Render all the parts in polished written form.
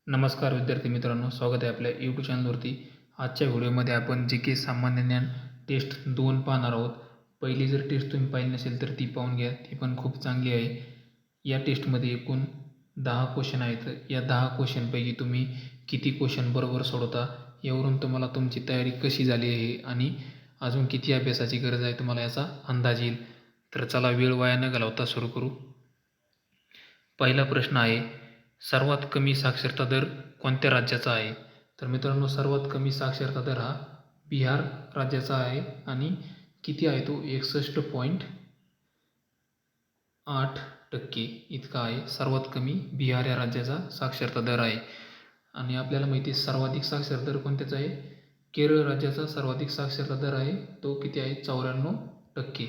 नमस्कार विद्यार्थी मित्रांनो, स्वागत आहे आपल्या यूट्यूब चॅनलवरती. आजच्या व्हिडिओमध्ये आपण जी के सामान्य ज्ञान टेस्ट 2 पाहणार आहोत. पहिली जर टेस्ट तुम्ही पाहिली नसेल तर ती पाहून घ्या, ती पण खूप चांगली आहे. या टेस्टमध्ये एकूण 10 क्वेश्चन आहेत. या 10 क्वेश्चनपैकी तुम्ही किती क्वेश्चन बरोबर सोडवता यावरून तुम्हाला तुमची तयारी कशी झाली आहे आणि अजून किती अभ्यासाची गरज आहे तुम्हाला याचा अंदाज येईल. तर चला वेळ वाया न घालवता सुरू करू. पहिला प्रश्न आहे, सर्वात कमी साक्षरता दर कोणत्या राज्याचा आहे? तर मित्रांनो, सर्वात कमी साक्षरता दर हा बिहार राज्याचा आहे आणि किती आहे तो 61.8% इतका आहे. सर्वात कमी बिहार या राज्याचा साक्षरता दर आहे. आणि आपल्याला माहिती आहे सर्वाधिक साक्षरता दर कोणत्याचा आहे? केरळ राज्याचा सर्वाधिक साक्षरता दर आहे, तो किती आहे? 94%.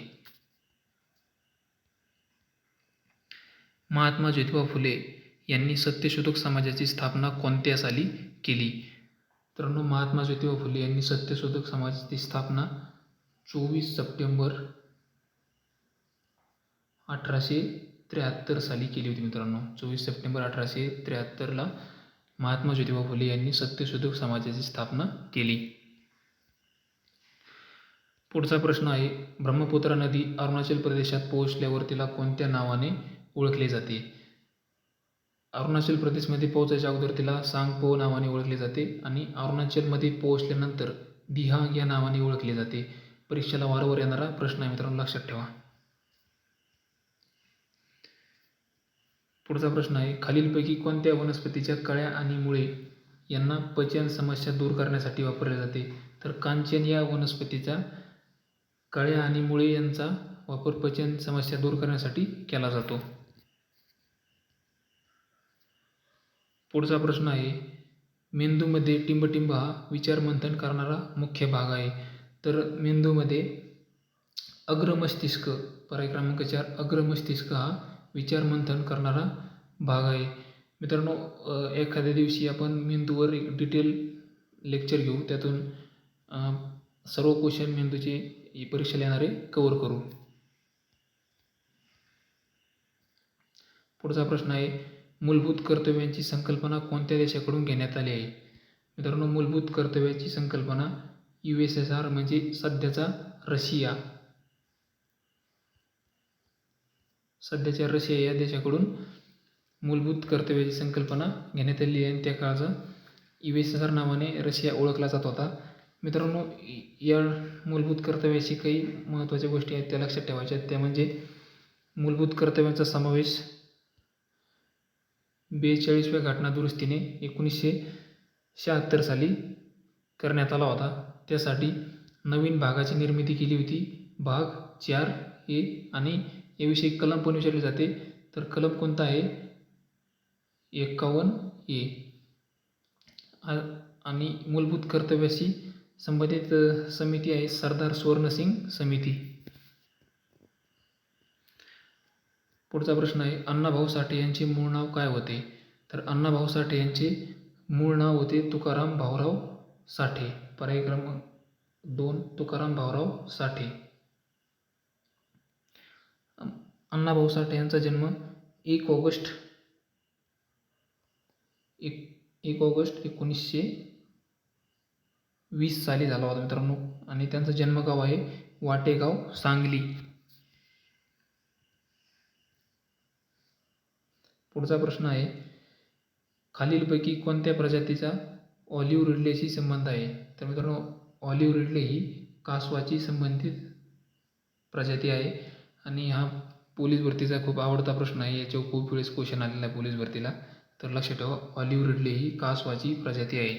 महात्मा ज्योतिबा फुले यांनी सत्यशोधक समाजाची स्थापना कोणत्या साली केली? तर महात्मा ज्योतिबा फुले यांनी सत्यशोधक समाजाची स्थापना 24 सप्टेंबर 1873 साली केली होती मित्रांनो. 24 सप्टेंबर 1873ला महात्मा ज्योतिबा फुले यांनी सत्यशोधक समाजाची स्थापना केली. पुढचा प्रश्न आहे, ब्रह्मपुत्रा नदी अरुणाचल प्रदेशात पोहोचल्यावर तिला कोणत्या नावाने ओळखले जाते? अरुणाचल प्रदेशमध्ये पोहोचायच्या अगोदर तिला सांगपो नावाने ओळखले जाते आणि अरुणाचलमध्ये पोहोचल्यानंतर दिहांग या नावाने ओळखले जाते. परीक्षेला वारंवार येणारा प्रश्न आहे मित्रांनो, लक्षात ठेवा. पुढचा प्रश्न आहे, खालीलपैकी कोणत्या वनस्पतीच्या कळ्या आणि मुळे यांना पचन समस्या दूर करण्यासाठी वापरले जाते? तर कांचन या वनस्पतीच्या कळ्या आणि मुळे यांचा वापर पचन समस्या दूर करण्यासाठी केला जातो. पुढचा प्रश्न आहे, मेंदूमध्ये टिंबटिंब हा विचारमंथन करणारा मुख्य भाग आहे. तर मेंदूमध्ये अग्रमस्तिष्क, पर्याय क्रमांक 4, अग्रमस्तिष्क हा विचारमंथन करणारा भाग आहे. मित्रांनो, एखाद्या दिवशी आपण मेंदूवर एक डिटेल लेक्चर घेऊ, त्यातून सर्व क्वेश्चन मेंदूचे परीक्षेला येणारे कव्हर करू. पुढचा प्रश्न आहे, मूलभूत कर्तव्यांची संकल्पना कोणत्या देशाकडून घेण्यात आली आहे? मित्रांनो, मूलभूत कर्तव्याची संकल्पना USSR म्हणजे सध्याच्या रशिया या देशाकडून मूलभूत कर्तव्याची संकल्पना घेण्यात आली आहे. त्या काळचा USSR नावाने रशिया ओळखला जात होता. मित्रांनो, या मूलभूत कर्तव्याची काही महत्त्वाच्या गोष्टी आहेत त्या लक्षात ठेवायच्या. त्या म्हणजे मूलभूत कर्तव्यांचा समावेश 42व्या घटना दुरुस्तीने 1976 साली करण्यात आला होता. त्यासाठी नवीन भागाची निर्मिती केली होती, भाग 4A, आणि याविषयी कलम पण विचारले जाते. तर कलम कोणता आहे? 51A. आणि मूलभूत कर्तव्याशी संबंधित समिती आहे सरदार सुवर्णसिंग समिती. पुढचा प्रश्न आहे, अण्णाभाऊ साठे यांचे मूळ नाव काय होते? तर अण्णाभाऊ साठे यांचे मूळ नाव होते तुकाराम भाऊराव साठे. पर्याय क्रमांक 2, तुकाराम भाऊराव साठे. अण्णाभाऊ साठे यांचा जन्म 1 ऑगस्ट 1920 साली झाला होता मित्रांनो. आणि त्यांचं जन्मगाव आहे वाटेगाव, सांगली. पुढचा प्रश्न आहे, खालीलपैकी कोणत्या प्रजातीचा ऑलिव्ह रिडलेशी संबंध आहे? तर मित्रांनो, ऑलिव्ह रिडले ही कासवाची संबंधित प्रजाती आहे. आणि हा पोलीस भरतीचा खूप आवडता प्रश्न आहे. याच्यावर खूप वेळेस क्वेश्चन आलेला आहे पोलीस भरतीला. तर लक्षात ठेवा, ऑलिव्ह रिडले ही कासवाची प्रजाती आहे.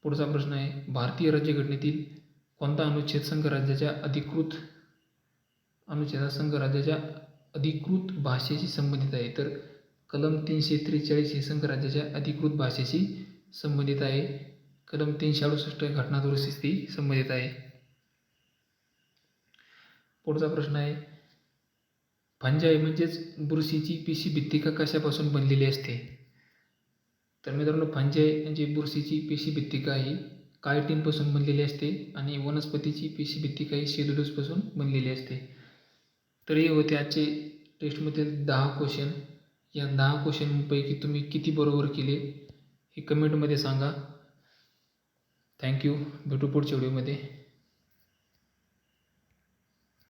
पुढचा प्रश्न आहे, भारतीय राज्यघटनेतील कोणता अनुच्छेद संघराज्याच्या अधिकृत भाषेशी संबंधित आहे? तर कलम 343 हे संघराज्याच्या अधिकृत भाषेशी संबंधित आहे. कलम 368 घटना दुरुस्तीशी संबंधित आहे. पुढचा प्रश्न आहे, फंजाई म्हणजेच बुरशीची पेशीभित्तिका कशापासून बनलेली असते? तर मित्रांनो, फंजाई म्हणजे बुरशीची पेशीभित्तिका ही कायटिनपासून बनलेली असते आणि वनस्पतीची पेशीभित्तिका ही सेल्युलोजपासून बनलेली असते. तर हे होते आजचे टेस्टमधील 10 क्वेश्चन. या 10 क्वेश्चनपैकी तुम्ही किती बरोबर केले हे कमेंटमध्ये सांगा. थँक्यू. भेटू पुढच्या व्हिडिओमध्ये.